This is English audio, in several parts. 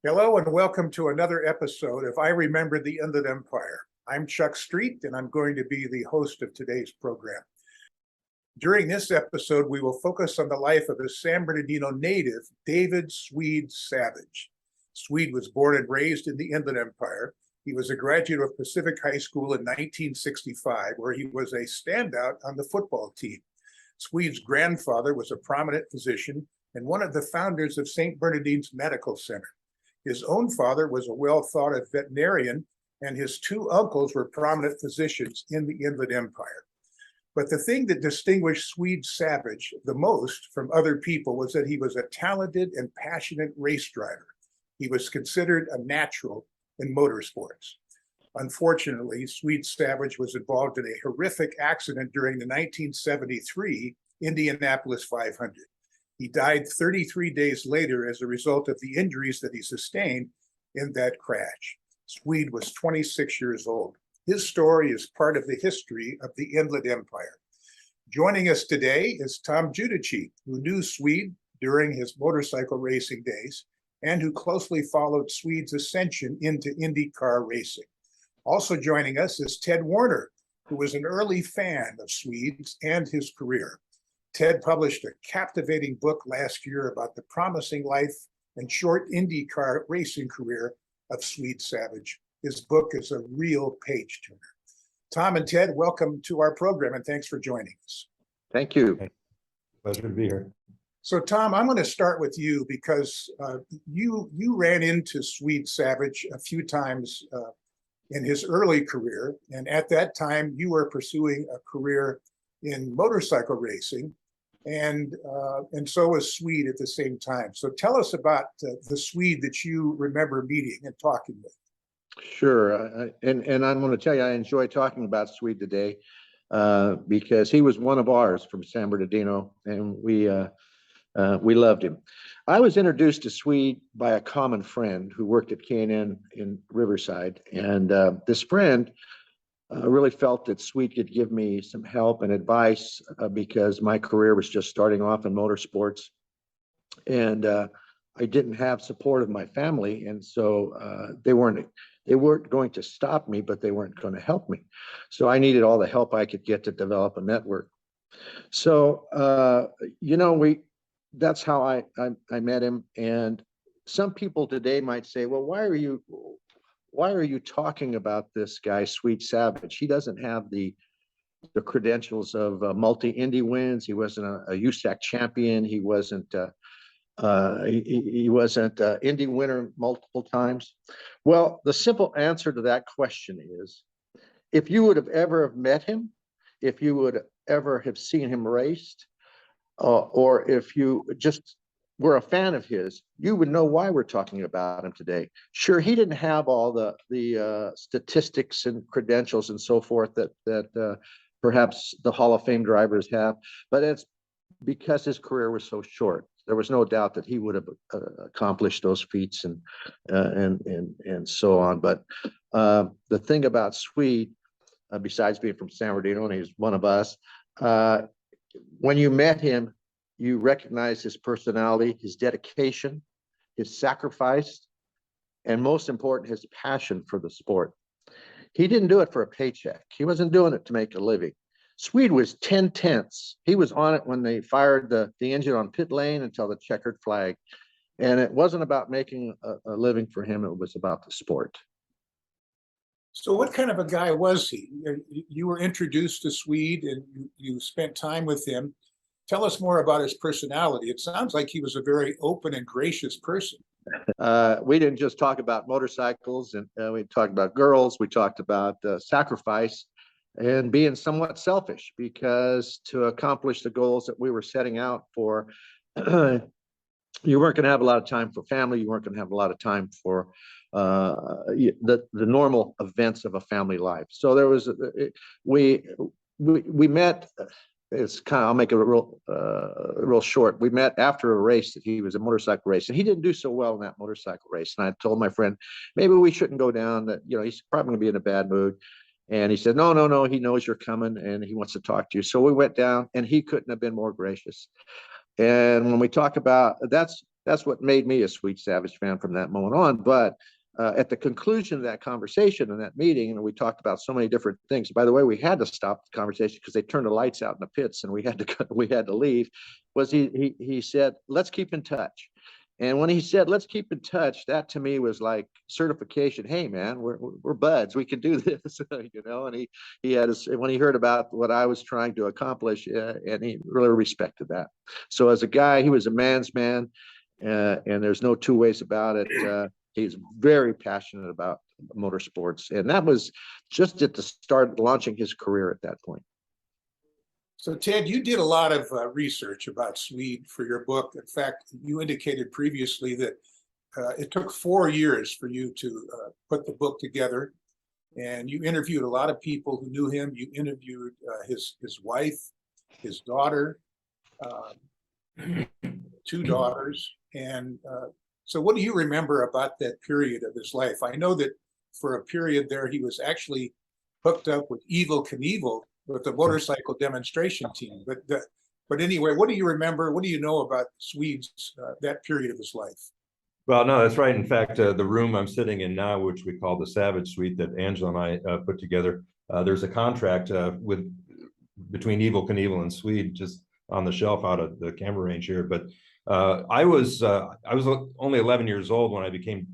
Hello and welcome to another episode of I Remember the Inland Empire. I'm Chuck Street and I'm going to be the host of today's program. During this episode, we will focus on the life of a San Bernardino native, David Swede Savage. Swede was born and raised in the Inland Empire. He was a graduate of Pacific High School in 1965, where he was a standout on the football team. Swede's grandfather was a prominent physician and one of the founders of St. Bernardines Medical Center. His own father was a well-thought-of veterinarian, and his two uncles were prominent physicians in the Inland Empire. But the thing that distinguished Swede Savage the most from other people was that he was a talented and passionate race driver. He was considered a natural in motorsports. Unfortunately, Swede Savage was involved in a horrific accident during the 1973 Indianapolis 500. He died 33 days later as a result of the injuries that he sustained in that crash. Swede was 26 years old. His story is part of the history of the Inland Empire. Joining us today is Tom Giudici, who knew Swede during his motorcycle racing days and who closely followed Swede's ascension into Indy car racing. Also joining us is Ted Warner, who was an early fan of Swede's and his career. Ted published a captivating book last year about the promising life and short IndyCar racing career of Swede Savage. His book is a real page turner. Tom and Ted, welcome to our program and thanks for joining us. Thank you. Pleasure to be here. So Tom, I'm going to start with you because you ran into Swede Savage a few times in his early career. And at that time, you were pursuing a career in motorcycle racing, and so was Swede at the same time. So tell us about the Swede that you remember meeting and talking with. Sure. And I'm going to tell you, I enjoy talking about Swede today because he was one of ours from San Bernardino, and we loved him. I was introduced to Swede by a common friend who worked at K&N in Riverside, and this friend really felt that Swede could give me some help and advice because my career was just starting off in motorsports, and I didn't have support of my family, and so they weren't going to stop me, but they weren't going to help me. So I needed all the help I could get to develop a network. So that's how I met him. And some people today might say, well, why are you talking about this guy, Swede Savage? He doesn't have the credentials of multi-Indy wins. He wasn't a USAC champion. He wasn't Indy winner multiple times. Well, the simple answer to that question is, if you would have ever met him, if you would ever have seen him raced, or if you just were a fan of his, you would know why we're talking about him today. Sure, he didn't have all the statistics and credentials and so forth that perhaps the Hall of Fame drivers have, but it's because his career was so short. There was no doubt that he would have accomplished those feats and so on. But the thing about Swede, besides being from San Bernardino, and he's one of us, when you met him, you recognized his personality, his dedication, his sacrifice, and most important, his passion for the sport. He didn't do it for a paycheck. He wasn't doing it to make a living. Swede was 10/10. He was on it when they fired the engine on pit lane until the checkered flag. And it wasn't about making a living for him. It was about the sport. So what kind of a guy was he? You were introduced to Swede and you spent time with him. Tell us more about his personality. It sounds like he was a very open and gracious person. We didn't just talk about motorcycles, and we talked about girls. We talked about sacrifice and being somewhat selfish, because to accomplish the goals that we were setting out for, you weren't going to have a lot of time for family. You weren't going to have a lot of time for the normal events of a family life. So there was we met. It's kind of, I'll make it real short. We met after a race that he was a motorcycle race, and he didn't do so well in that motorcycle race. And I told my friend, maybe we shouldn't go down. That he's probably going to be in a bad mood. And he said, no, he knows you're coming and he wants to talk to you. So we went down, and he couldn't have been more gracious. And when we talk about that's that's what made me a Swede Savage fan from that moment on. But at the conclusion of that conversation and that meeting, and we talked about so many different things. By the way, we had to stop the conversation because they turned the lights out in the pits, and we had to leave. Was he said, "Let's keep in touch." And when he said, "Let's keep in touch," that to me was like certification. Hey, man, we're buds. We can do this, you know. And he had when he heard about what I was trying to accomplish, and he really respected that. So as a guy, he was a man's man, and there's no two ways about it. He's very passionate about motorsports, and that was just at the start launching his career at that point. So Ted, you did a lot of research about Swede for your book. In fact, you indicated previously that it took 4 years for you to put the book together, and you interviewed a lot of people who knew him. You interviewed his wife, his daughter, 2 daughters, and so what do you remember about that period of his life? I know that for a period there, he was actually hooked up with Evel Knievel with the motorcycle demonstration team. But anyway, what do you remember? What do you know about Swede's that period of his life? Well, no, that's right. In fact, the room I'm sitting in now, which we call the Savage Suite that Angela and I put together, there's a contract between Evel Knievel and Swede just on the shelf out of the camera range here. But I was only 11 years old when I became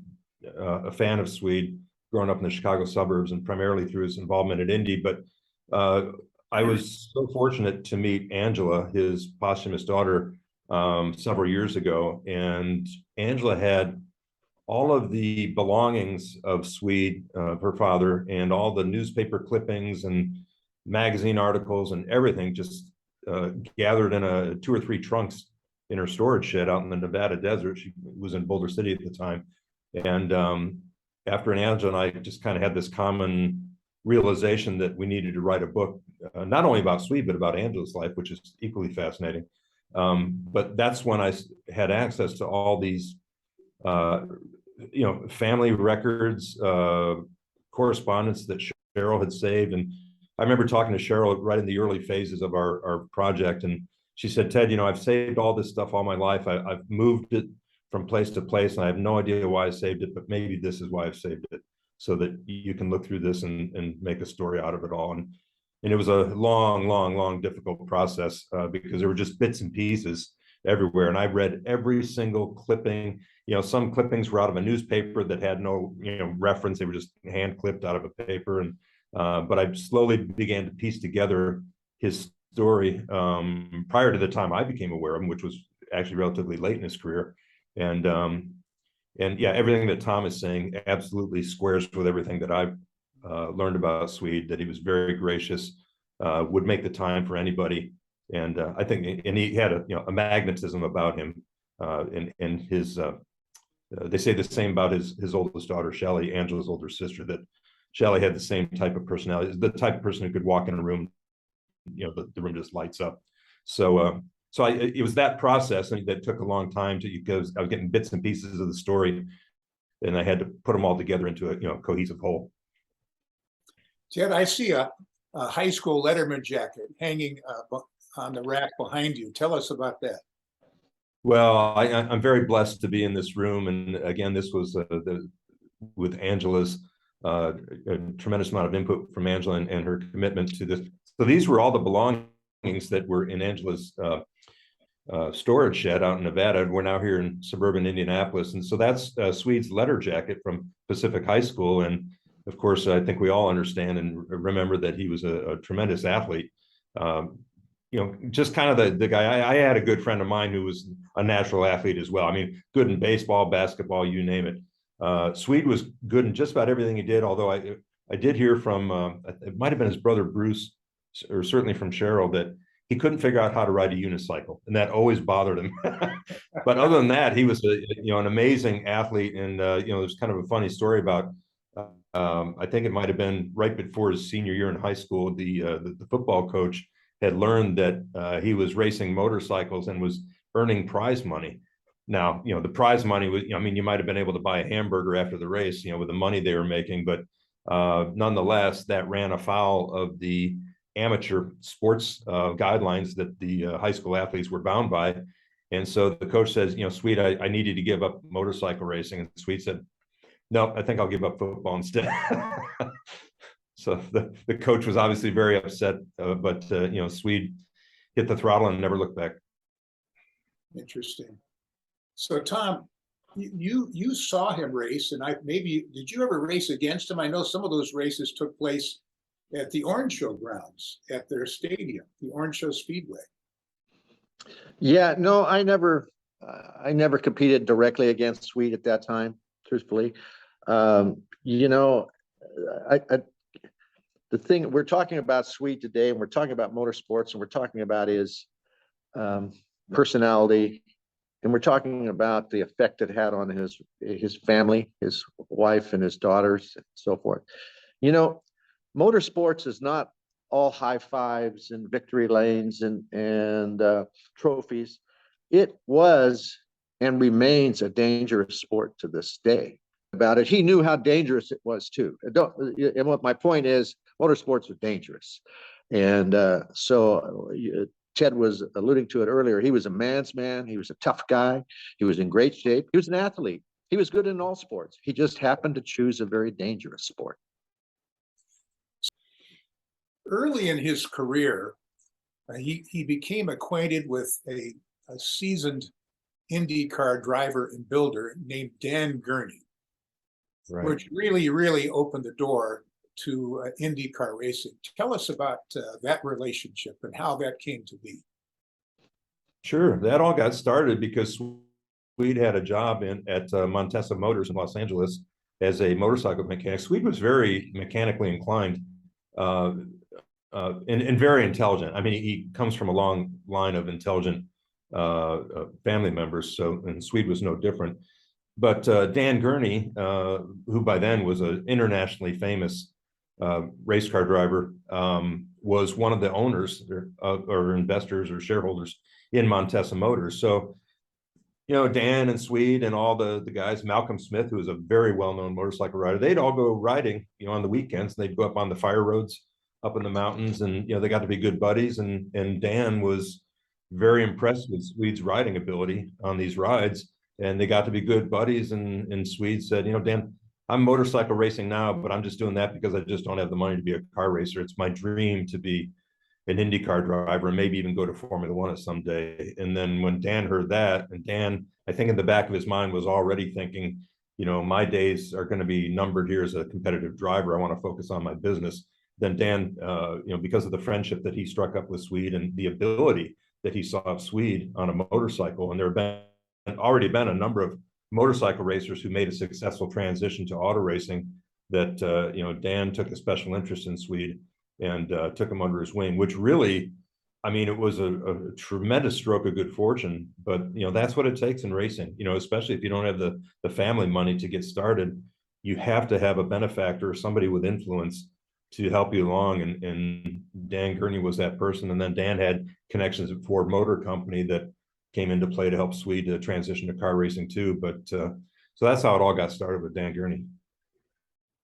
a fan of Swede, growing up in the Chicago suburbs and primarily through his involvement at Indy. But I was so fortunate to meet Angela, his posthumous daughter, several years ago. And Angela had all of the belongings of Swede, her father, and all the newspaper clippings and magazine articles and everything just gathered in 2 or 3 trunks in her storage shed out in the Nevada desert. She was in Boulder City at the time. And after Angela and I just kind of had this common realization that we needed to write a book, not only about Swede, but about Angela's life, which is equally fascinating. But that's when I had access to all these, family records, correspondence that Cheryl had saved. And I remember talking to Cheryl right in the early phases of our project. And she said, "Ted, I've saved all this stuff all my life. I've moved it from place to place, and I have no idea why I saved it, but maybe this is why I've saved it, so that you can look through this and make a story out of it all." And it was a long, difficult process because there were just bits and pieces everywhere. And I read every single clipping. Some clippings were out of a newspaper that had no, reference. They were just hand clipped out of a paper. And but I slowly began to piece together his story prior to the time I became aware of him, which was actually relatively late in his career. And yeah, everything that Tom is saying absolutely squares with everything that I've learned about Swede, that he was very gracious, would make the time for anybody. And I think, and he had a magnetism about him, and his, they say the same about his oldest daughter, Shelley, Angela's older sister, that Shelley had the same type of personality, the type of person who could walk in a room, the room just lights up. So, it was that process that took a long time because I was getting bits and pieces of the story, and I had to put them all together into a cohesive whole. Ted, I see a high school Letterman jacket hanging on the rack behind you. Tell us about that. Well, I'm very blessed to be in this room, and again, this was with Angela's a tremendous amount of input from Angela and her commitment to this. So these were all the belongings that were in Angela's storage shed out in Nevada. We're now here in suburban Indianapolis. And so that's Swede's letter jacket from Pacific High School. And of course, I think we all understand and remember that he was a tremendous athlete. Just kind of the guy. I had a good friend of mine who was a natural athlete as well. I mean, good in baseball, basketball, you name it. Swede was good in just about everything he did, although I did hear from, it might have been his brother Bruce, or certainly from Cheryl, that he couldn't figure out how to ride a unicycle, and that always bothered him. But other than that, he was an amazing athlete. And there's kind of a funny story about, I think it might have been right before his senior year in high school, the football coach had learned that he was racing motorcycles and was earning prize money. Now, the prize money was, you might have been able to buy a hamburger after the race, with the money they were making, but nonetheless, that ran afoul of the amateur sports guidelines that the high school athletes were bound by. And so the coach says, Swede, I need you to give up motorcycle racing. And Swede said, no, I think I'll give up football instead. So the coach was obviously very upset, but Swede hit the throttle and never looked back. Interesting. So Tom, you saw him race, and did you ever race against him? I know some of those races took place at the Orange Show grounds at their stadium, the Orange Show Speedway. Yeah, no, I never competed directly against Swede at that time, truthfully. The thing we're talking about Swede today, and we're talking about motorsports, and we're talking about his personality, and we're talking about the effect it had on his family, his wife and his daughters, and so forth. Motorsports is not all high fives and victory lanes and trophies. It was and remains a dangerous sport to this day. About it, he knew how dangerous it was too. And what my point is, motorsports are dangerous, and so Ted was alluding to it earlier. He was a man's man. He was a tough guy. He was in great shape. He was an athlete. He was good in all sports. He just happened to choose a very dangerous sport. Early in his career, he became acquainted with a seasoned IndyCar driver and builder named Dan Gurney, Right. which really opened the door to IndyCar racing. Tell us about that relationship and how that came to be. Sure. That all got started because Swede had a job at Montesa Motors in Los Angeles as a motorcycle mechanic. Swede was very mechanically inclined and very intelligent. I mean, he comes from a long line of intelligent family members, and Swede was no different. But Dan Gurney, who by then was an internationally famous race car driver, was one of the owners or investors or shareholders in Montesa Motors. So, Dan and Swede and all the guys, Malcolm Smith, who was a very well-known motorcycle rider, they'd all go riding, on the weekends, and they'd go up on the fire roads up in the mountains, and, they got to be good buddies. And Dan was very impressed with Swede's riding ability on these rides, and they got to be good buddies. And Swede said, Dan, I'm motorcycle racing now, but I'm just doing that because I just don't have the money to be a car racer. It's my dream to be an IndyCar driver and maybe even go to Formula One someday. And then when Dan heard that, and Dan, I think in the back of his mind was already thinking, my days are going to be numbered here as a competitive driver. I want to focus on my business. Then Dan, because of the friendship that he struck up with Swede and the ability that he saw of Swede on a motorcycle, and there have already been a number of motorcycle racers who made a successful transition to auto racing, that Dan took a special interest in Swede and took him under his wing, which really, I mean, it was a tremendous stroke of good fortune. But that's what it takes in racing, especially if you don't have the family money to get started. You have to have a benefactor, somebody with influence to help you along, and Dan Gurney was that person. And then Dan had connections at Ford Motor Company that came into play to help Swede to transition to car racing too. But so that's how it all got started with Dan Gurney.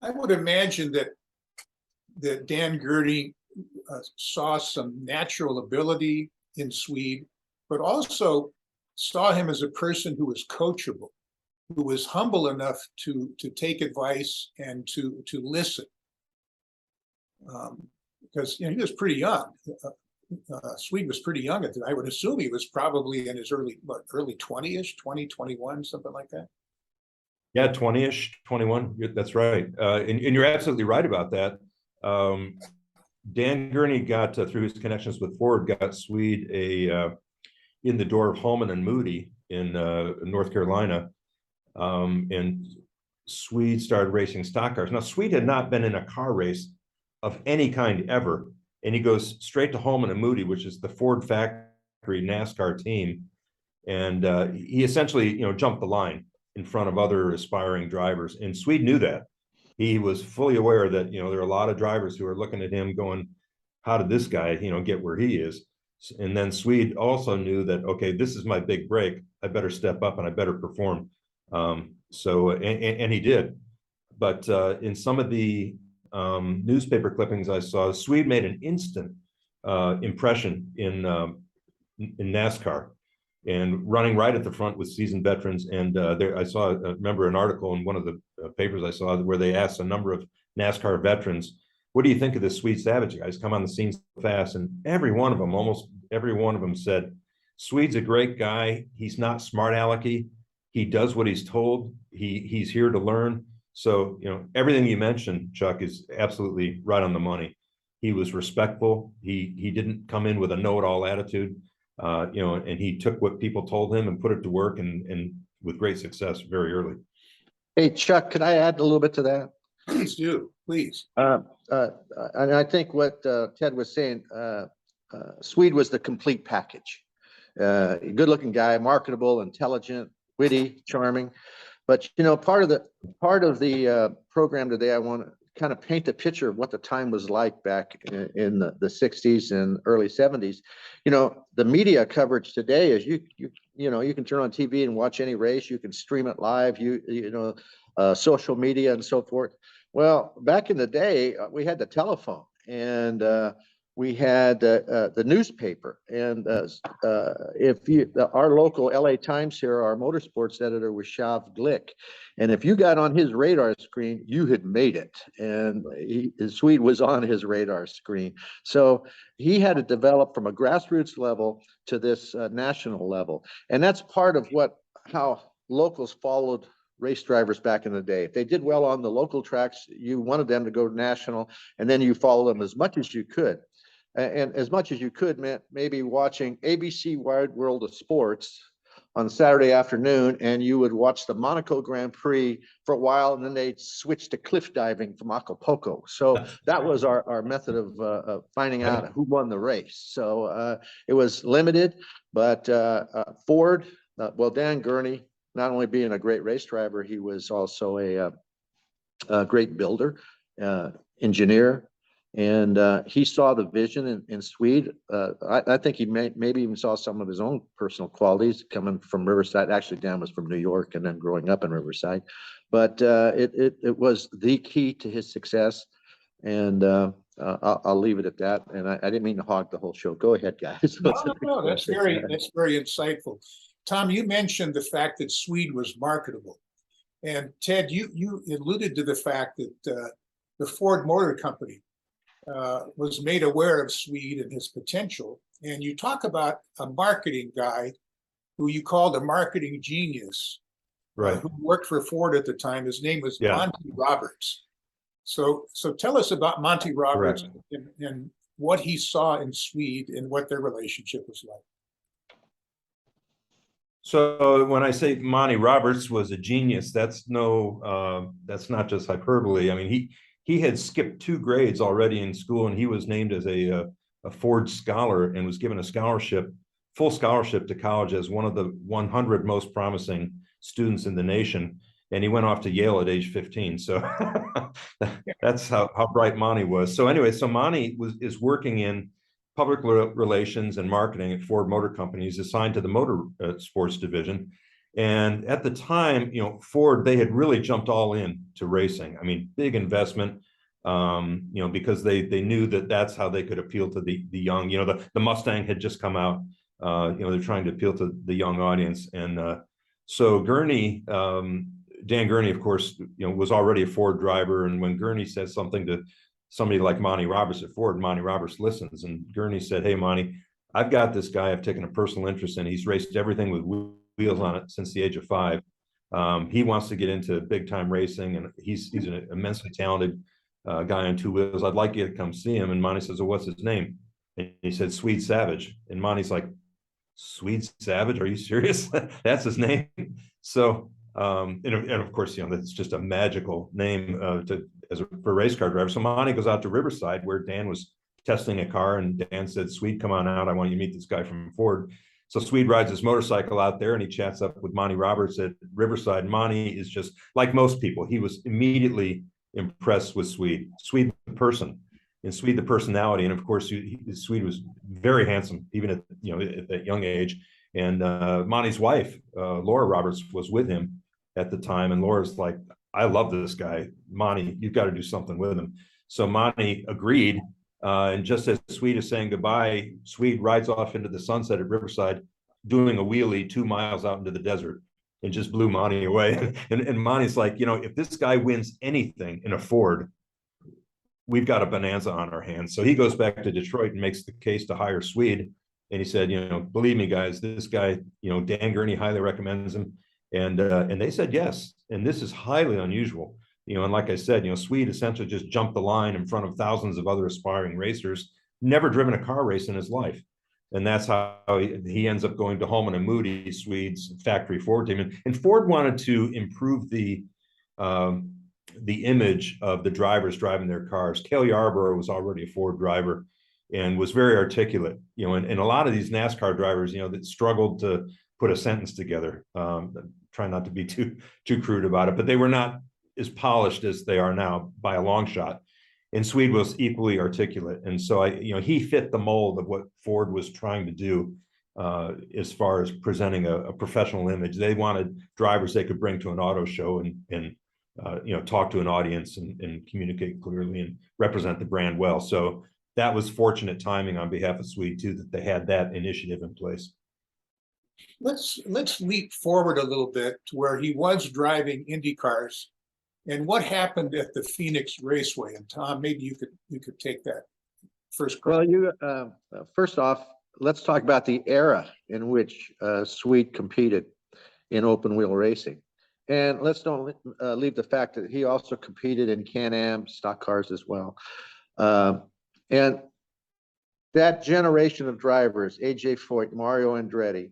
I would imagine that Dan Gurney saw some natural ability in Swede, but also saw him as a person who was coachable, who was humble enough to take advice and to listen. Because he was pretty young. Swede was pretty young at that. I would assume he was probably in his early 20-ish, 20, 21, something like that. Yeah, 20-ish, 21. That's right. And you're absolutely right about that. Dan Gurney got, through his connections with Ford, got Swede in the door of Holman and Moody in North Carolina. And Swede started racing stock cars. Now, Swede had not been in a car race of any kind ever. And he goes straight to Holman and Moody, which is the Ford factory NASCAR team. And he essentially, jumped the line in front of other aspiring drivers. And Swede knew that. He was fully aware that, there are a lot of drivers who are looking at him going, how did this guy, get where he is? And then Swede also knew that, okay, this is my big break. I better step up and I better perform. And he did. But in some of the newspaper clippings I saw, Swede made an instant impression in NASCAR. and running right at the front with seasoned veterans. And there, I saw, remember an article in one of the papers I saw where they asked a number of NASCAR veterans, what do you think of this Swede Savage guy? He's come on the scene so fast. And every one of them, almost every one of them said, Swede's a great guy. He's not smart alecky. He does what he's told. He's here to learn. So, you know, everything you mentioned, Chuck, is absolutely right on the money. He was respectful. He didn't come in with a know-it-all attitude, you know, and he took what people told him and put it to work, and with great success very early. Hey, Chuck, could I add a little bit to that? Please do, please. And I think what Ted was saying, Swede was the complete package. Good-looking guy, marketable, intelligent, witty, charming. But you know, part of the program today, I want to kind of paint a picture of what the time was like back in the 60s and early 70s. You know, the media coverage today is you know, you can turn on TV and watch any race. You can stream it live. You know, social media and so forth. Well, back in the day, we had the telephone, and we had the newspaper. And our local LA Times here, our motorsports editor was Shav Glick. And if you got on his radar screen, you had made it. And Swede was on his radar screen. So he had to develop from a grassroots level to this national level. And that's part of how locals followed race drivers back in the day. If they did well on the local tracks, you wanted them to go national, and then you follow them as much as you could. And as much as you could meant maybe watching ABC Wide World of Sports on Saturday afternoon, and you would watch the Monaco Grand Prix for a while, and then they'd switch to cliff diving from Acapulco. So that was our method of finding out who won the race. So it was limited, but Ford, well, Dan Gurney, not only being a great race driver, he was also a great builder, engineer, and he saw the vision in Swede. I think he maybe even saw some of his own personal qualities coming from Riverside. Actually, Dan was from New York and then growing up in Riverside, but it was the key to his success. And I'll leave it at that. And I didn't mean to hog the whole show. Go ahead, guys. No, that's very insightful. Tom, you mentioned the fact that Swede was marketable. And Ted, you alluded to the fact that the Ford Motor Company was made aware of Swede and his potential. And you talk about a marketing guy who you called a marketing genius, Right. Who worked for Ford at the time. His name was Monty Roberts. So tell us about Monty Roberts and what he saw in Swede and what their relationship was like. So when I say Monty Roberts was a genius, that's not just hyperbole. I mean, he had skipped 2 grades already in school, and he was named as a Ford scholar and was given a scholarship, full scholarship to college as one of the 100 most promising students in the nation. And he went off to Yale at age 15. So that's how bright Monty was. So anyway, so Monty is working in public relations and marketing at Ford Motor Company. He's assigned to the motor sports division. And at the time, you know, Ford, they had really jumped all in to racing. I mean, big investment, you know, because they knew that that's how they could appeal to the young. You know, the Mustang had just come out. You know, they're trying to appeal to the young audience. And so Gurney, Dan Gurney, of course, you know, was already a Ford driver. And when Gurney says something to somebody like Monty Roberts at Ford, Monty Roberts listens. And Gurney said, hey, Monty, I've got this guy I've taken a personal interest in. He's raced everything with wheels on it since the age of 5. He wants to get into big time racing, and he's an immensely talented guy on 2 wheels. I'd like you to come see him. And Monty says, well, what's his name? And he said, Swede Savage. And Monty's like, Swede Savage? Are you serious? That's his name. So, and of course, you know, that's just a magical name for a race car driver. So Monty goes out to Riverside where Dan was testing a car, and Dan said, Swede, come on out. I want you to meet this guy from Ford. So Swede rides his motorcycle out there, and he chats up with Monty Roberts at Riverside. Monty is just like most people. He was immediately impressed with Swede the person, and Swede the personality. And of course, Swede was very handsome, even at, you know, at that young age. And Monty's wife, Laura Roberts, was with him at the time. And Laura's like, I love this guy, Monty, you've got to do something with him. So Monty agreed. And just as Swede is saying goodbye, Swede rides off into the sunset at Riverside, doing a wheelie 2 miles out into the desert and just blew Monty away. And Monty's like, you know, if this guy wins anything in a Ford, we've got a bonanza on our hands. So he goes back to Detroit and makes the case to hire Swede. And he said, you know, believe me, guys, this guy, you know, Dan Gurney highly recommends him. And they said yes. And this is highly unusual. You know, and like I said, you know, Swede essentially just jumped the line in front of thousands of other aspiring racers, never driven a car race in his life. And that's how he ends up going to Holman and Moody, Swede's factory Ford team. And Ford wanted to improve the image of the drivers driving their cars. Cale Yarborough was already a Ford driver and was very articulate, you know, and a lot of these NASCAR drivers, you know, that struggled to put a sentence together. Try not to be too crude about it, but they were not as polished as they are now by a long shot. And Swede was equally articulate. And so he fit the mold of what Ford was trying to do as far as presenting a professional image. They wanted drivers they could bring to an auto show and talk to an audience and communicate clearly and represent the brand well. So that was fortunate timing on behalf of Swede too, that they had that initiative in place. Let's leap forward a little bit to where he was driving Indy cars, and what happened at the Phoenix Raceway. And Tom, maybe you could take that first. Well, first off, let's talk about the era in which Swede competed in open wheel racing, and let's don't leave the fact that he also competed in Can-Am stock cars as well. And that generation of drivers, AJ Foyt, Mario Andretti,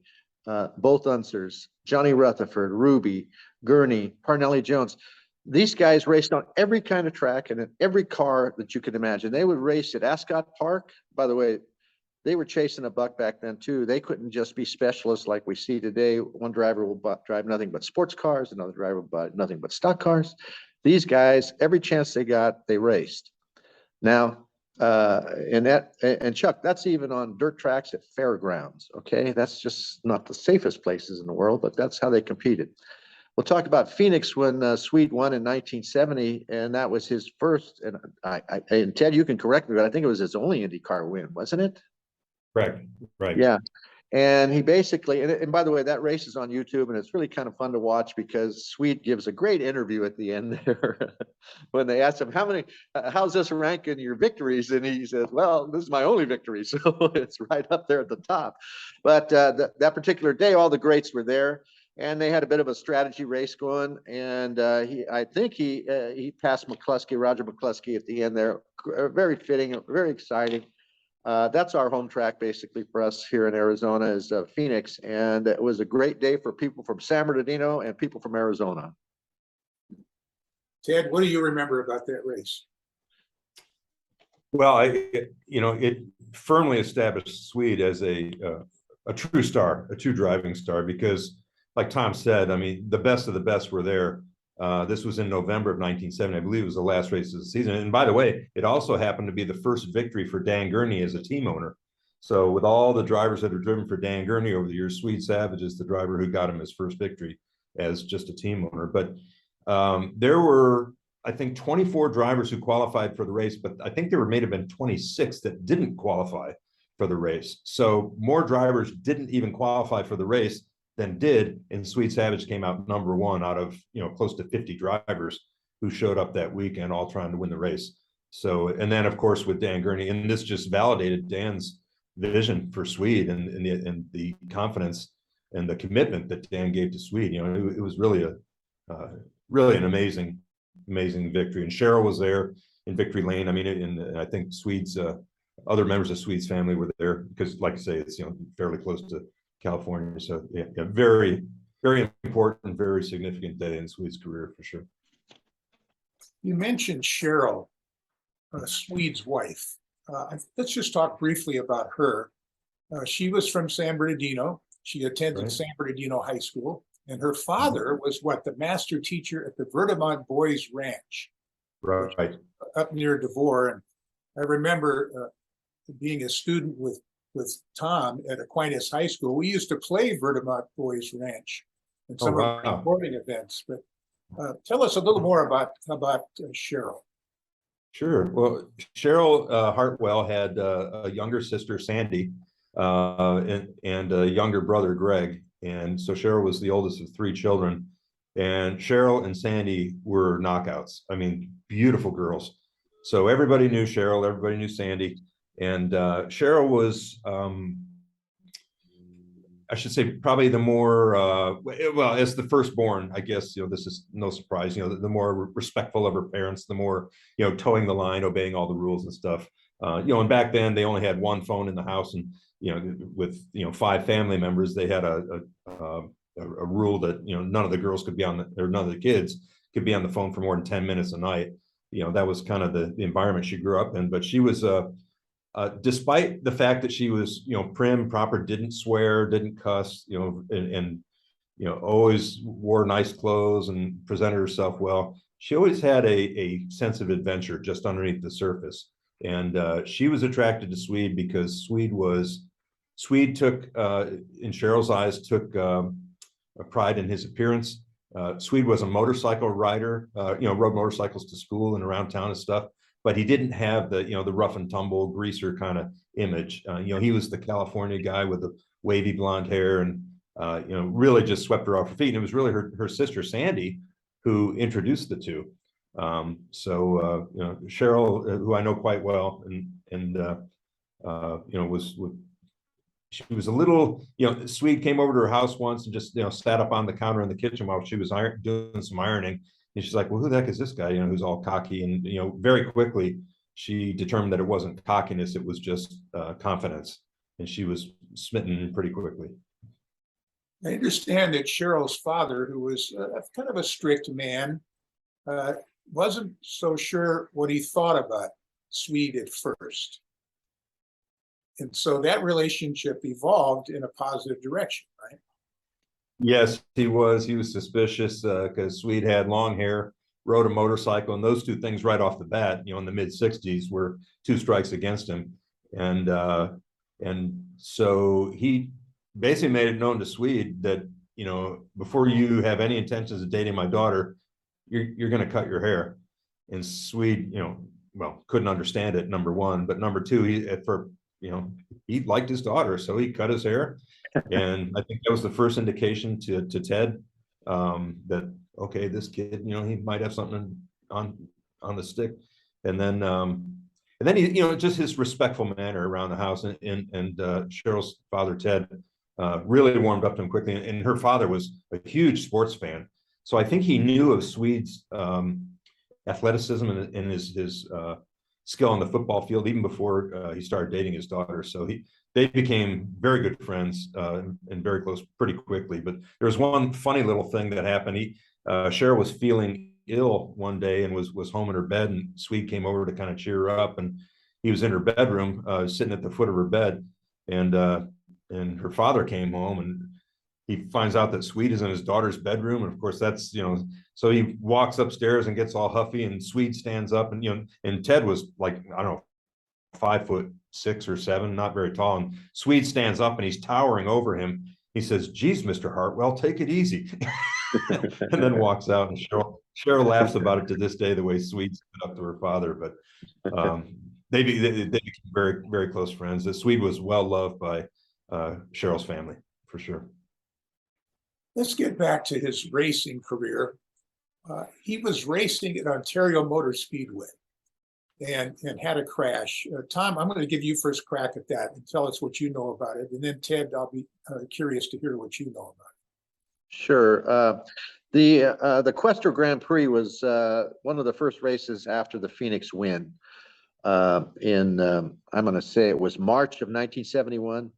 both Unsers, Johnny Rutherford, Ruby, Gurney, Parnelli Jones. These guys raced on every kind of track and in every car that you could imagine. They would race at Ascot Park. By the way, they were chasing a buck back then too. They couldn't just be specialists like we see today. One driver will drive nothing but sports cars. Another driver will buy nothing but stock cars. These guys, every chance they got, they raced. Now, and Chuck, that's even on dirt tracks at fairgrounds. Okay, that's just not the safest places in the world, but that's how they competed. We'll talk about Phoenix when Swede won in 1970, and that was his first. And Ted, you can correct me, but I think it was his only IndyCar win, wasn't it? Correct. Right. Yeah. And he basically, and by the way, that race is on YouTube, and it's really kind of fun to watch because Swede gives a great interview at the end there when they asked him, how's this rank in your victories? And he says, well, this is my only victory. So it's right up there at the top. But that particular day, all the greats were there, and they had a bit of a strategy race going. And I think he passed Roger McCluskey at the end there. Very fitting, very exciting. That's our home track basically for us here in Arizona is Phoenix. And it was a great day for people from San Bernardino and people from Arizona. Ted, what do you remember about that race? Well, it firmly established Swede as a true star, a true driving star, because like Tom said, I mean, the best of the best were there. This was in November of 1970. I believe it was the last race of the season. And by the way, it also happened to be the first victory for Dan Gurney as a team owner. So with all the drivers that have driven for Dan Gurney over the years, Swede Savage is the driver who got him his first victory as just a team owner. But there were, I think, 24 drivers who qualified for the race, but I think there may have been 26 that didn't qualify for the race. So more drivers didn't even qualify for the race than did, and Swede Savage came out number one out of close to 50 drivers who showed up that weekend, all trying to win the race. So, and then of course with Dan Gurney, and this just validated Dan's vision for Swede and the confidence and the commitment that Dan gave to Swede. It was really an amazing victory. And Cheryl was there in victory lane. I mean, and I think Swede's other members of Swede's family were there because, like I say, it's fairly close to California. So yeah, very, very important, very significant day in Swede's career for sure. You mentioned Cheryl, Swede's wife. Let's just talk briefly about her. She was from San Bernardino. She attended San Bernardino High School, and her father was the master teacher at the Verdemont Boys Ranch, right, up near Devore. And I remember being a student with Tom at Aquinas High School. We used to play Verdemont Boys Ranch in some of our sporting events. But tell us a little more about Cheryl. Sure. Well, Cheryl Hartwell had a younger sister, Sandy, and a younger brother, Greg. And so Cheryl was the oldest of three children. And Cheryl and Sandy were knockouts. I mean, beautiful girls. So everybody knew Cheryl, everybody knew Sandy. And Cheryl was, I should say, probably the more, well, as the firstborn, I guess, this is no surprise, the more respectful of her parents, the more, towing the line, obeying all the rules and stuff. And back then they only had one phone in the house, and, with, 5 family members, they had a rule that, none of the girls could be or none of the kids could be on the phone for more than 10 minutes a night. That was kind of the environment she grew up in. But she was, despite the fact that she was, prim, proper, didn't swear, didn't cuss, and always wore nice clothes and presented herself well, she always had a sense of adventure just underneath the surface. And she was attracted to Swede because Swede took, in Cheryl's eyes, took a pride in his appearance. Swede was a motorcycle rider, rode motorcycles to school and around town and stuff, but he didn't have the, the rough and tumble greaser kind of image. He was the California guy with the wavy blonde hair, and, really just swept her off her feet. And it was really her sister, Sandy, who introduced the two. Cheryl, who I know quite well, and she was a little, Swede came over to her house once and just, sat up on the counter in the kitchen while she was doing some ironing. And she's like, well, who the heck is this guy, who's all cocky? And, very quickly, she determined that it wasn't cockiness, it was just confidence. And she was smitten pretty quickly. I understand that Cheryl's father, who was kind of a strict man, wasn't so sure what he thought about Swede at first. And so that relationship evolved in a positive direction, right? Yes, he was suspicious because Swede had long hair, rode a motorcycle, and those two things right off the bat, in the mid-60s were 2 strikes against him. And so he basically made it known to Swede that, before you have any intentions of dating my daughter, you're going to cut your hair. And Swede, couldn't understand it, number one, but number two, he liked his daughter, so he cut his hair. And I think that was the first indication to Ted that, okay, this kid, he might have something on the stick. And then he, just his respectful manner around the house, and Cheryl's father, Ted, really warmed up to him quickly. And her father was a huge sports fan, so I think he knew of Swede's athleticism and his skill on the football field even before he started dating his daughter. So they became very good friends and very close pretty quickly. But there was one funny little thing that happened. Cheryl was feeling ill one day and was home in her bed, and Swede came over to kind of cheer her up, and he was in her bedroom sitting at the foot of her bed, and her father came home, and he finds out that Swede is in his daughter's bedroom. And of course that's, so he walks upstairs and gets all huffy, and Swede stands up, and, and Ted was like, I don't know, 5'6" or 7, not very tall. And Swede stands up and he's towering over him. He says, geez, Mr. Hartwell, take it easy. And then walks out, and Cheryl laughs about it to this day, the way Swede stood up to her father. But they became very, very close friends. Swede was well loved by Cheryl's family, for sure. Let's get back to his racing career. He was racing at Ontario Motor Speedway and had a crash. Tom, I'm going to give you first crack at that and tell us what you know about it. And then Ted, I'll be curious to hear what you know about it. Sure. The Quester Grand Prix was one of the first races after the Phoenix win. I'm going to say it was March of 1971.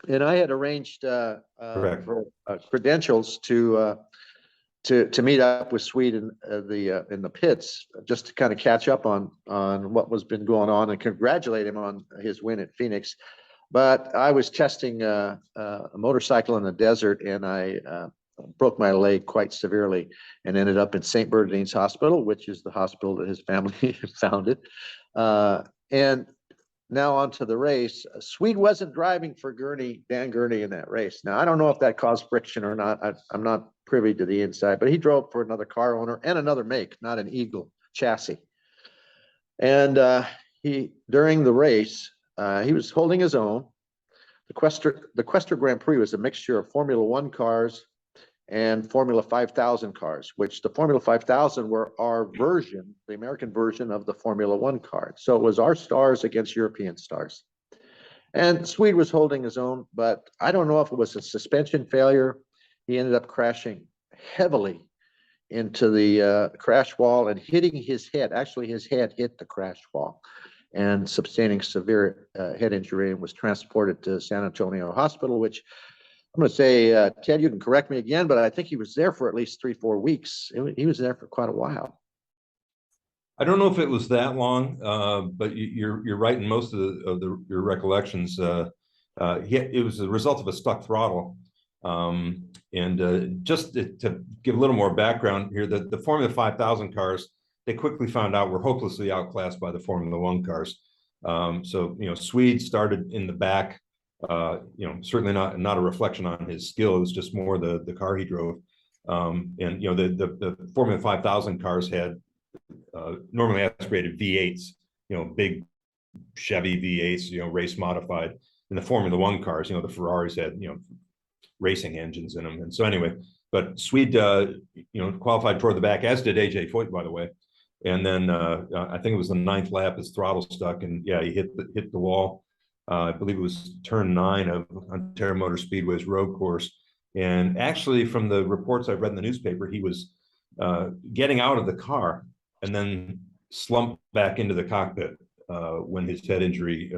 And I had arranged for credentials to meet up with Swede in the pits, just to kind of catch up on what was been going on and congratulate him on his win at Phoenix. But I was testing a motorcycle in the desert, and I broke my leg quite severely and ended up in St. Bernardines Hospital, which is the hospital that his family founded. And now on to the race. Swede wasn't driving for Dan Gurney in that race. Now, I don't know if that caused friction or not. I'm not privy to the inside, but he drove for another car owner and another make, not an Eagle chassis. And during the race, he was holding his own. The Quester Grand Prix was a mixture of Formula One cars and Formula 5000 cars, which the Formula 5000 were our version, the American version of the Formula One car. So it was our stars against European stars. And Swede was holding his own, but I don't know if it was a suspension failure. He ended up crashing heavily into the crash wall and hitting his head. Actually, his head hit the crash wall and sustaining severe head injury, and was transported to San Antonio Hospital, which I'm going to say, Ted, you can correct me again, but I think he was there for at least 3-4 weeks. He was there for quite a while. I don't know if it was that long, but you're right in most of your recollections. It was a result of a stuck throttle. Just to give a little more background here, the Formula 5000 cars, they quickly found out were hopelessly outclassed by the Formula One cars. So, Swede started in the back, certainly not a reflection on his skill. It was just more the car he drove. The Formula 5000 cars had normally aspirated V8s, big Chevy V8s, race modified. And the Formula One cars, the Ferraris had, racing engines in them. And so anyway, but Swede, qualified toward the back, as did AJ Foyt, by the way. And then I think it was the 9th lap, his throttle stuck, and yeah, he hit the wall. I believe it was turn 9 of Ontario Motor Speedway's road course. And actually, from the reports I've read in the newspaper, he was getting out of the car and then slumped back into the cockpit when his head injury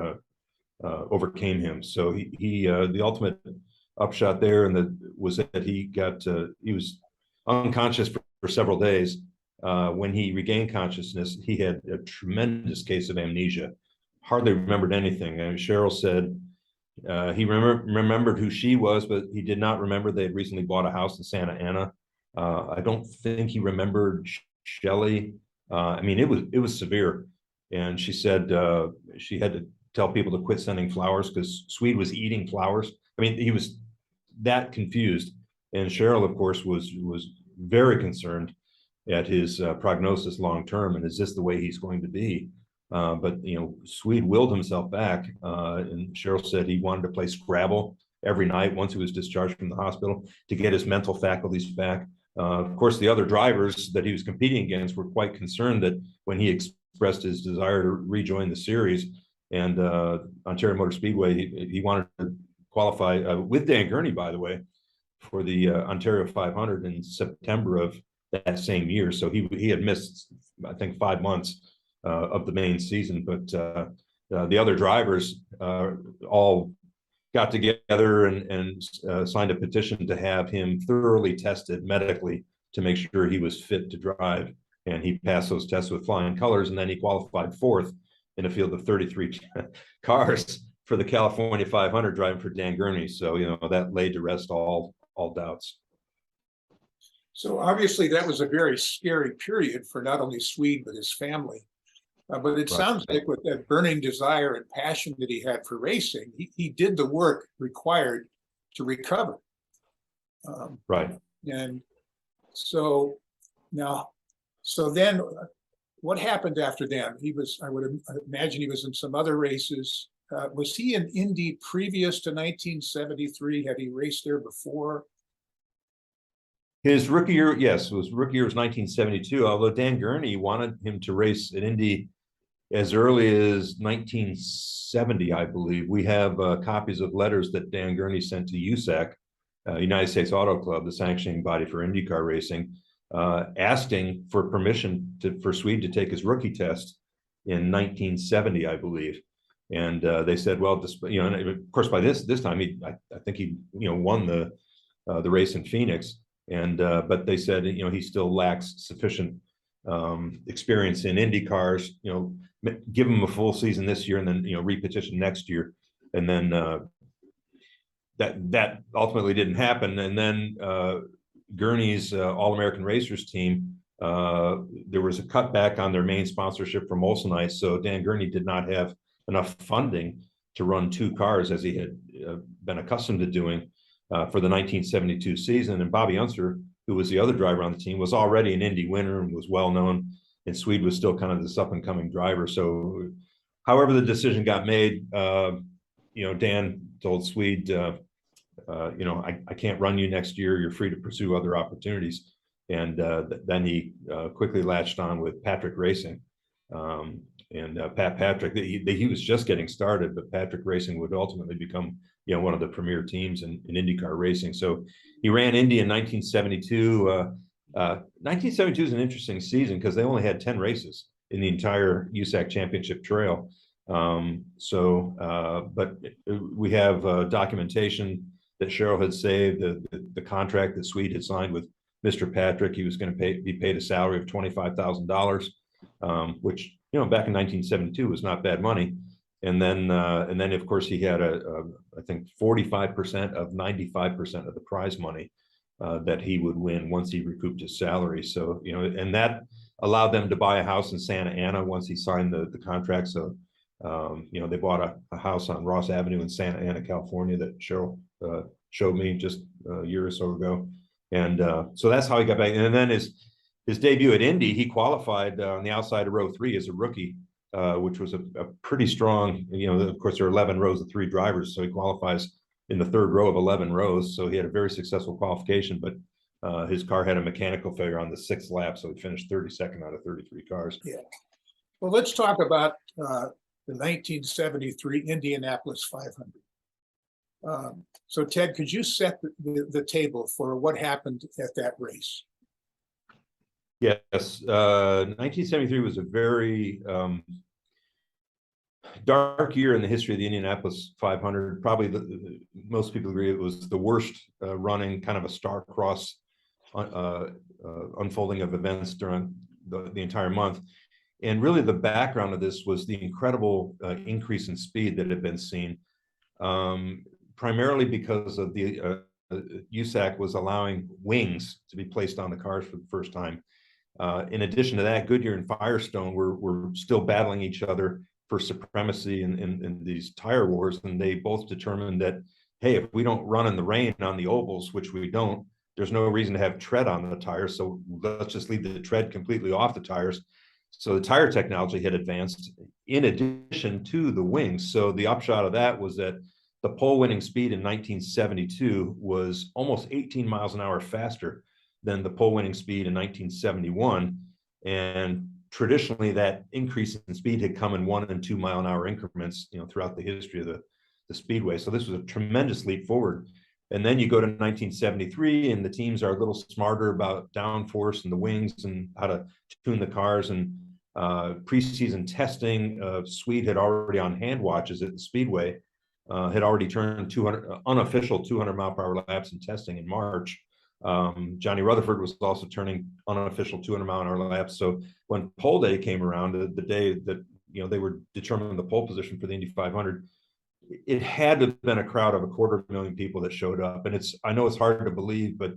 overcame him. So he the ultimate upshot there was that he was unconscious for several days. When he regained consciousness, he had a tremendous case of amnesia, hardly remembered anything. And Cheryl said he remembered who she was, but he did not remember they had recently bought a house in Santa Ana. I don't think he remembered Shelley. It was severe. And she said she had to tell people to quit sending flowers because Swede was eating flowers. He was that confused. And Cheryl, of course, was very concerned at his prognosis long term, and is this the way he's going to be? But Swede willed himself back, and Cheryl said he wanted to play Scrabble every night once he was discharged from the hospital to get his mental faculties back. Of course, the other drivers that he was competing against were quite concerned that when he expressed his desire to rejoin the series and Ontario Motor Speedway, he wanted to qualify with Dan Gurney, by the way, for the Ontario 500 in September of that same year. So he had missed, I think, 5 months of the main season. But the other drivers all got together and signed a petition to have him thoroughly tested medically to make sure he was fit to drive. And he passed those tests with flying colors. And then he qualified 4th in a field of 33 cars for the California 500, driving for Dan Gurney. So, that laid to rest all doubts. So obviously that was a very scary period for not only Swede, but his family. But it sounds like with that burning desire and passion that he had for racing, he did the work required to recover. Right. And so then what happened after that? I would imagine he was in some other races. Was he in Indy previous to 1973? Had he raced there before? His rookie year, yes, rookie year was 1972, although Dan Gurney wanted him to race at Indy as early as 1970, I believe. We have copies of letters that Dan Gurney sent to USAC, United States Auto Club, the sanctioning body for IndyCar racing, asking for permission for Swede to take his rookie test in 1970, I believe. And they said, well, and of course, by this time, I think he won the race in Phoenix. And but they said, he still lacks sufficient experience in Indy cars. Give him a full season this year, and then repetition next year. And then that ultimately didn't happen. And then Gurney's All-American Racers team, there was a cutback on their main sponsorship from Molson Ice, so Dan Gurney did not have enough funding to run 2 cars as he had been accustomed to doing for the 1972 season. And Bobby Unser, who was the other driver on the team, was already an Indy winner and was well known, and Swede was still kind of this up and coming driver. So however the decision got made, Dan told Swede, you know, I can't run you next year. You're free to pursue other opportunities. And then he quickly latched on with Patrick Racing. Patrick, he was just getting started, but Patrick Racing would ultimately become, you know, one of the premier teams in IndyCar racing. So he ran Indy in 1972. 1972 is an interesting season because they only had 10 races in the entire USAC Championship Trail. But we have documentation that Cheryl had saved, the contract that Swede had signed with Mr. Patrick. He was going to be paid a salary of $25,000, which, you know, back in 1972 was not bad money. And then of course he had I think 45% of 95% of the prize money that he would win once he recouped his salary. So, you know, and that allowed them to buy a house in Santa Ana once he signed the contract. So, you know, they bought a house on Ross Avenue in Santa Ana, California that Cheryl showed me just a year or so ago. And so that's how he got back. And then his debut at Indy, he qualified on the outside of row 3 as a rookie, which was a pretty strong, you know, of course there are 11 rows of 3 drivers. So he qualifies in the 3rd row of 11 rows. So he had a very successful qualification, but his car had a mechanical failure on the 6th lap. So he finished 32nd out of 33 cars. Yeah. Well, let's talk about the 1973 Indianapolis 500. So Ted, could you set the table for what happened at that race? Yes, 1973 was a very dark year in the history of the Indianapolis 500. Probably most people agree it was the worst running, kind of a star-crossed unfolding of events during the entire month. And really the background of this was the incredible increase in speed that had been seen, primarily because of the USAC was allowing wings to be placed on the cars for the first time. In addition to that, Goodyear and Firestone were still battling each other for supremacy in these tire wars, and they both determined that, hey, if we don't run in the rain on the ovals, which we don't, there's no reason to have tread on the tires, so let's just leave the tread completely off the tires. So the tire technology had advanced in addition to the wings. So the upshot of that was that the pole winning speed in 1972 was almost 18 miles an hour faster than the pole winning speed in 1971. And traditionally that increase in speed had come in 1 and 2 mile an hour increments, you know, throughout the history of the Speedway. So this was a tremendous leap forward. And then you go to 1973 and the teams are a little smarter about downforce and the wings and how to tune the cars. And preseason testing, Swede had already on hand watches at the Speedway, had already turned 200 unofficial 200 mile per hour laps in testing in March. Johnny Rutherford was also turning unofficial 200 mile an hour laps. So when pole day came around, the day that, you know, they were determining the pole position for the Indy 500, it had to have been a crowd of 250,000 people that showed up. And I know it's hard to believe, but,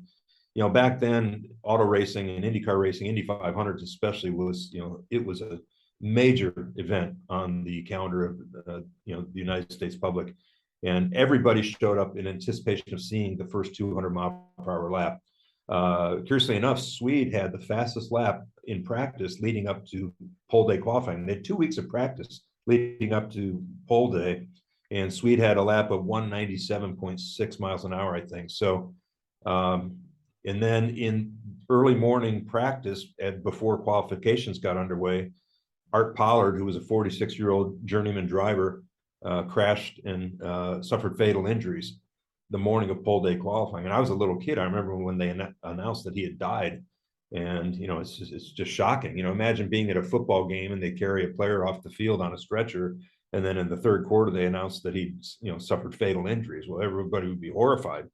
you know, back then auto racing and IndyCar racing, Indy 500s especially, was, you know, it was a major event on the calendar of, you know, the United States public. And everybody showed up in anticipation of seeing the first 200 mile per hour lap. Curiously enough, Swede had the fastest lap in practice leading up to pole day qualifying. They had 2 weeks of practice leading up to pole day, and Swede had a lap of 197.6 miles an hour, I think. So, and then in early morning practice before qualifications got underway, Art Pollard, who was a 46-year-old journeyman driver, crashed and suffered fatal injuries the morning of pole day qualifying. And I was a little kid. I remember when they announced that he had died. And, you know, it's just shocking. You know, imagine being at a football game and they carry a player off the field on a stretcher, and then in the 3rd quarter they announced that he, you know, suffered fatal injuries. Well, everybody would be horrified,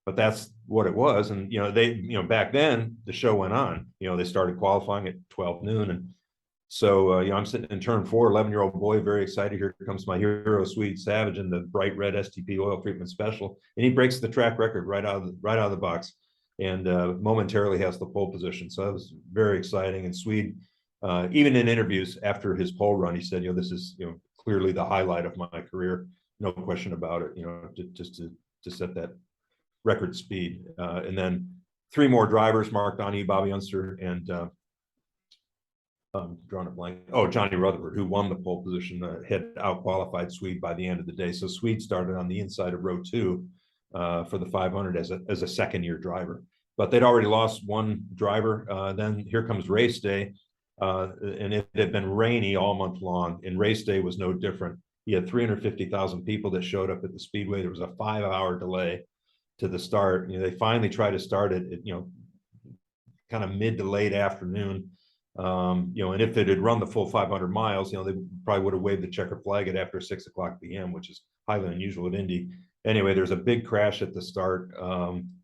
but that's what it was. And, you know, back then the show went on. You know, they started qualifying at 12 noon, and so, you know, I'm sitting in turn 4, 11-year-old boy, very excited. Here comes my hero, Swede Savage, in the bright red STP oil treatment special, and he breaks the track record right out of the box, and momentarily has the pole position. So that was very exciting. And Swede, even in interviews after his pole run, he said, you know, this is, you know, clearly the highlight of my career, no question about it. You know, just to set that record speed, and then 3 more drivers, Mark Donahue, Bobby Unser, and Drawing a blank. Oh, Johnny Rutherford, who won the pole position, had out-qualified Swede by the end of the day. So Swede started on the inside of row two for the 500 as a second-year driver. But they'd already lost one driver. Then here comes race day, and it had been rainy all month long, and race day was no different. He had 350,000 people that showed up at the Speedway. There was a 5-hour delay to the start. They finally tried to start it at, kind of mid to late afternoon. And if it had run the full 500 miles, they probably would have waved the checker flag at after 6 o'clock p.m., which is highly unusual at Indy. Anyway, there's a big crash at the start.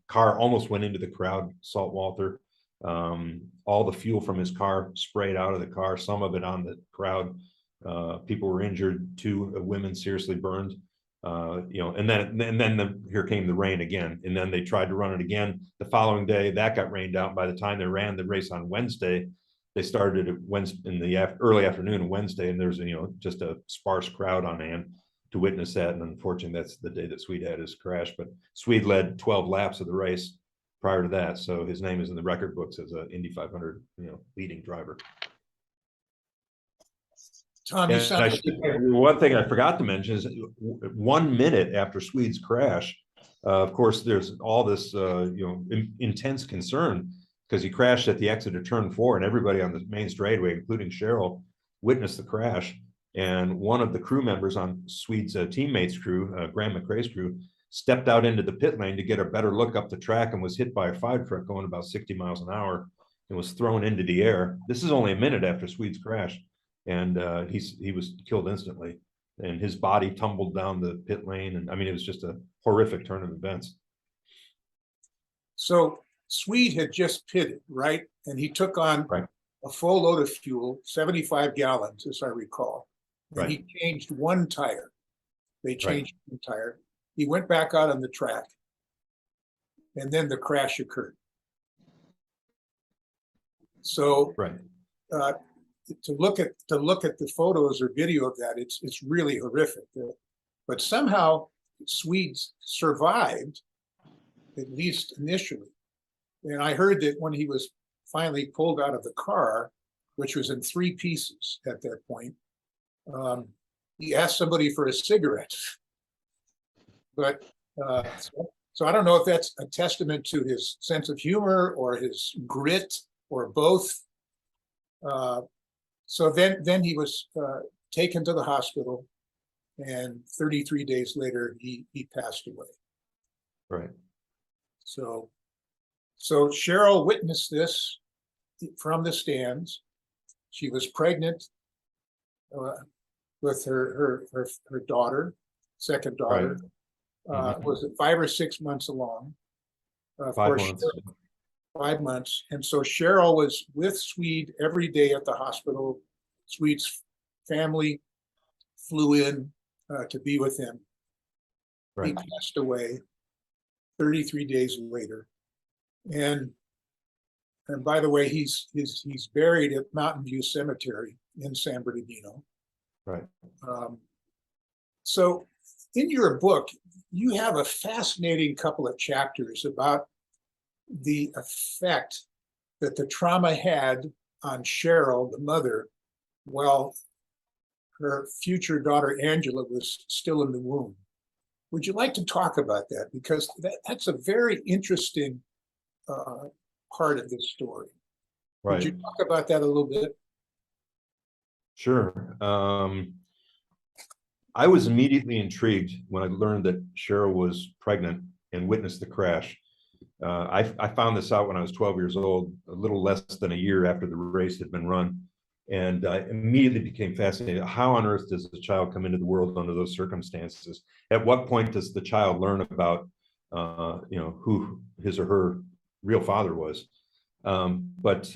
Car almost went into the crowd, Salt Walter. All the fuel from his car sprayed out of the car, some of it on the crowd. People were injured, 2 women seriously burned. And then here came the rain again, and then they tried to run it again the following day. That got rained out. By the time they ran the race on Wednesday, they started at Wednesday in the early afternoon of Wednesday, and there's just a sparse crowd on hand to witness that. And unfortunately, that's the day that Swede had his crash. But Swede led 12 laps of the race prior to that, so his name is in the record books as an Indy 500 leading driver. Tom, you sound like one thing I forgot to mention is 1 minute after Swede's crash, of course, there's all this intense concern because he crashed at the exit of turn 4, and everybody on the main straightaway, including Cheryl, witnessed the crash. And one of the crew members on Swede's teammates crew, Graham McRae's crew, stepped out into the pit lane to get a better look up the track and was hit by a fire truck going about 60 miles an hour and was thrown into the air. This is only a minute after Swede's crash. And he was killed instantly, and his body tumbled down the pit lane. And I mean, it was just a horrific turn of events. So Swede had just pitted, right? And he took on Right. a full load of fuel, 75 gallons, as I recall. And Right. he changed one tire. They changed one tire. He went back out on the track. And then the crash occurred. So Right. to look at the photos or video of that, it's really horrific. But somehow Swedes survived, at least initially. And I heard that when he was finally pulled out of the car, which was in 3 pieces at that point, he asked somebody for a cigarette. But so I don't know if that's a testament to his sense of humor or his grit or both. So then he was taken to the hospital, and 33 days later he passed away. Right. So Cheryl witnessed this from the stands. She was pregnant with her daughter, second daughter. Right. Was it 5 or 6 months along? 5 months. 5 months. And so Cheryl was with Swede every day at the hospital. Swede's family flew in to be with him. Right. He passed away 33 days later. And by the way, he's buried at Mountain View Cemetery in San Bernardino. Right. So in your book, you have a fascinating couple of chapters about the effect that the trauma had on Cheryl, the mother, while her future daughter Angela was still in the womb. Would you like to talk about that? Because that's a very interesting part of this story. Right. Would you talk about that a little bit? Sure. I was immediately intrigued when I learned that Cheryl was pregnant and witnessed the crash. I found this out when I was 12 years old, a little less than a year after the race had been run. And I immediately became fascinated. How on earth does the child come into the world under those circumstances? At what point does the child learn about, who his or her real father was? But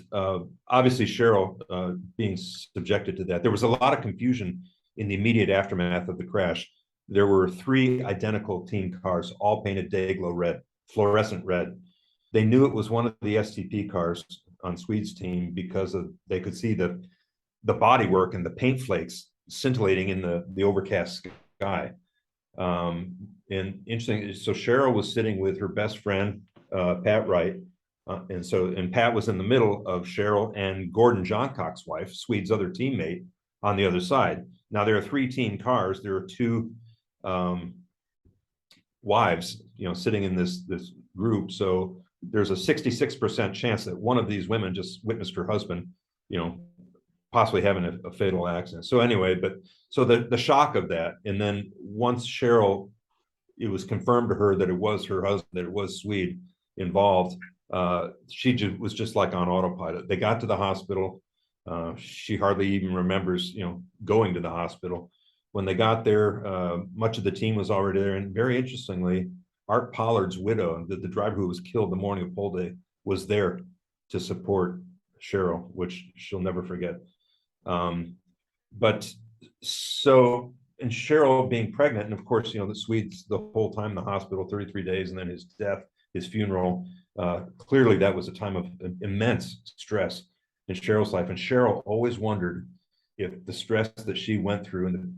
obviously Cheryl being subjected to that, there was a lot of confusion in the immediate aftermath of the crash. There were 3 identical team cars, all painted Dayglow red, fluorescent red. They knew it was one of the STP cars on Swede's team because they could see the bodywork and the paint flakes scintillating in the overcast sky. And interesting, so Cheryl was sitting with her best friend, Pat Wright, And Pat was in the middle of Cheryl and Gordon Johncock's wife, Swede's other teammate, on the other side. Now there are 3 team cars. There are 2 wives, sitting in this group. So there's a 66% chance that one of these women just witnessed her husband, possibly having a fatal accident. So anyway, so the shock of that, and then once Cheryl, it was confirmed to her that it was her husband, that it was Swede involved. She was just like on autopilot. They got to the hospital. She hardly even remembers, going to the hospital. When they got there, much of the team was already there. And very interestingly, Art Pollard's widow, the driver who was killed the morning of pole day, was there to support Cheryl, which she'll never forget. But so, and Cheryl being pregnant, and of course, the Swedes the whole time in the hospital, 33 days, and then his death, his funeral, clearly that was a time of immense stress in Cheryl's life. And Cheryl always wondered if the stress that she went through and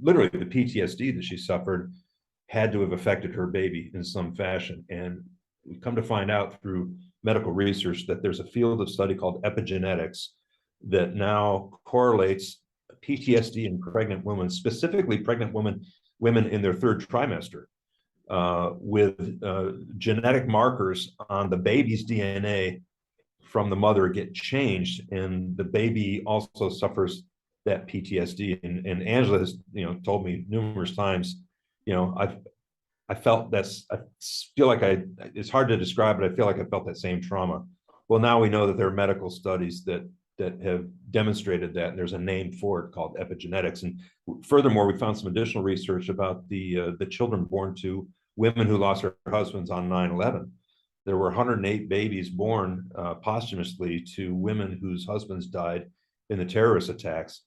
literally the PTSD that she suffered had to have affected her baby in some fashion. And we come to find out through medical research that there's a field of study called epigenetics that now correlates PTSD in pregnant women, specifically pregnant women in their 3rd trimester, with genetic markers on the baby's DNA from the mother get changed, and the baby also suffers that PTSD. And Angela has, told me numerous times, I felt that's, I feel like it's hard to describe, but I feel like I felt that same trauma. Well, now we know that there are medical studies that have demonstrated that, and there's a name for it called epigenetics. And furthermore, we found some additional research about the children born to women who lost their husbands on 9/11. There were 108 babies born posthumously to women whose husbands died in the terrorist attacks.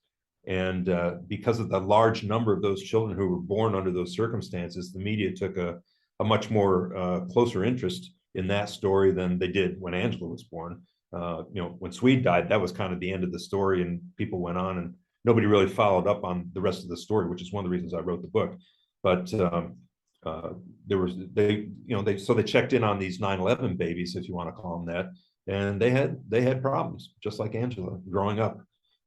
And because of the large number of those children who were born under those circumstances, the media took a much more closer interest in that story than they did when Angela was born. When Swede died, that was kind of the end of the story, and people went on, and nobody really followed up on the rest of the story, which is one of the reasons I wrote the book. But they checked in on these 9/11 babies, if you want to call them that, and they had problems just like Angela growing up,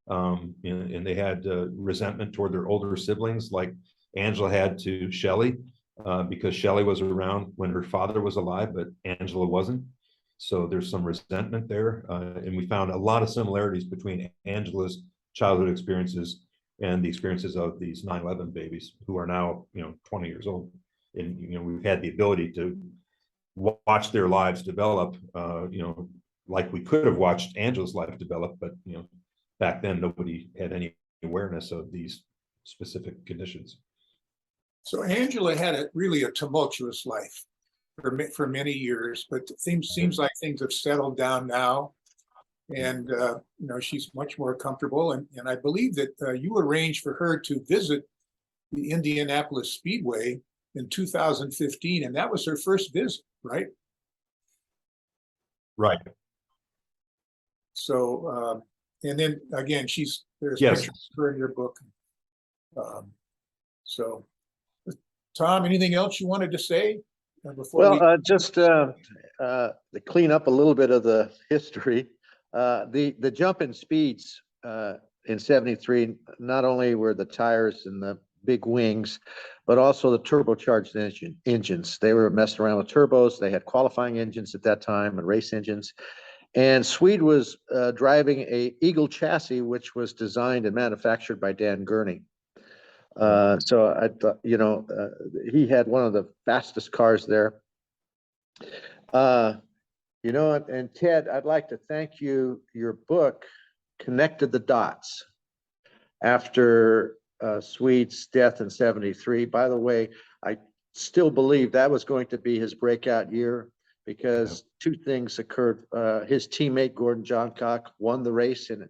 and they had resentment toward their older siblings, like Angela had to Shelley, because Shelley was around when her father was alive, but Angela wasn't. So there's some resentment there, and we found a lot of similarities between Angela's childhood experiences and the experiences of these 9/11 babies who are now 20 years old. And we've had the ability to watch their lives develop, like we could have watched Angela's life develop, but back then nobody had any awareness of these specific conditions. So Angela had really a tumultuous life for many years, but seems like things have settled down now, and she's much more comfortable. And I believe that you arranged for her to visit the Indianapolis Speedway in 2015, and that was her first visit, right? Right. So, and then again, there's Yes. pictures of her in your book. So, Tom, anything else you wanted to say before just to clean up a little bit of the history, the jump in speeds in 73, not only were the tires and the big wings, but also the turbocharged engines. They were messing around with turbos. They had qualifying engines at that time and race engines. And Swede was driving a Eagle chassis, which was designed and manufactured by Dan Gurney. So I thought, he had one of the fastest cars there. And Ted, I'd like to thank you. Your book connected the dots after Swede's death in 73. By the way, I still believe that was going to be his breakout year, because two things occurred. His teammate, Gordon Johncock, won the race in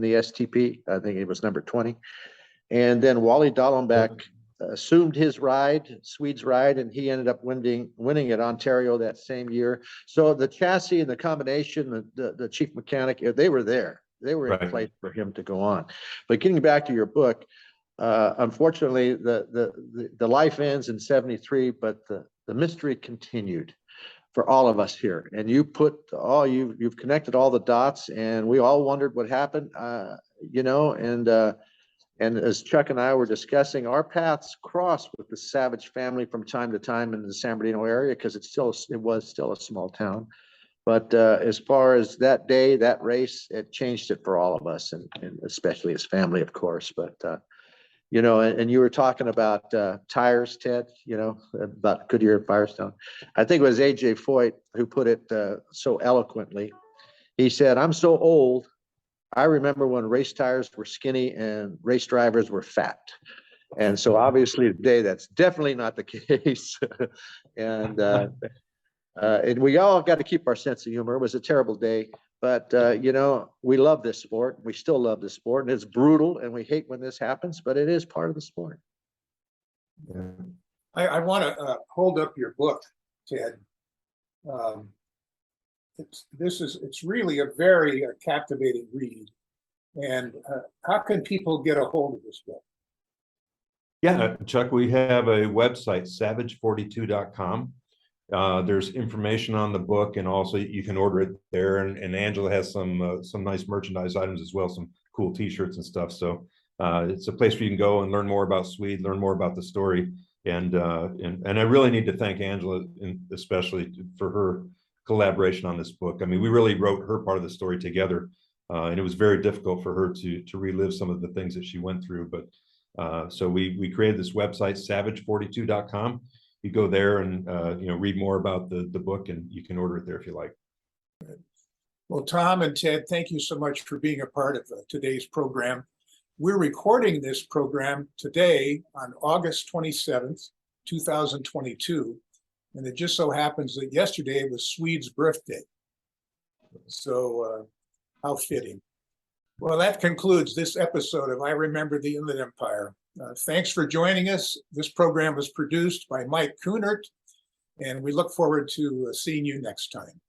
the STP. I think it was number 20. And then Wally Dallenbach assumed his ride, Swede's ride, and he ended up winning at Ontario that same year. So the chassis and the combination, the chief mechanic, they were there. They were in place for him to go on. But getting back to your book, unfortunately, the life ends in 73, but the mystery continued for all of us here. And you you've connected all the dots, and we all wondered what happened, and as Chuck and I were discussing, our paths crossed with the Savage family from time to time in the San Bernardino area, because it was still a small town. But as far as that day, that race, it changed it for all of us, and especially his family, of course. But and you were talking about tires, Ted, about Goodyear and Firestone. I think it was AJ Foyt who put it so eloquently. He said, "I'm so old, I remember when race tires were skinny and race drivers were fat." And so obviously today, that's definitely not the case. And we all got to keep our sense of humor. It was a terrible day, but we love this sport. We still love this sport, and it's brutal, and we hate when this happens, but it is part of the sport. Yeah. I want to hold up your book, Ted. It's really a very captivating read. And how can people get a hold of this book? Yeah, Chuck, we have a website, savage42.com. There's information on the book, and also you can order it there. And Angela has some nice merchandise items as well, some cool T-shirts and stuff. So it's a place where you can go and learn more about Swede, learn more about the story. And I really need to thank Angela, especially for her collaboration on this book. I mean, we really wrote her part of the story together, and it was very difficult for her to relive some of the things that she went through. But so we created this website, savage42.com. You go there and read more about the book, and you can order it there if you like. Well, Tom and Ted, thank you so much for being a part of today's program. We're recording this program today on August 27th, 2022. And it just so happens that yesterday was Swede's birthday. So how fitting. Well, that concludes this episode of I Remember the Inland Empire. Thanks for joining us. This program was produced by Mike Kunert, and we look forward to seeing you next time.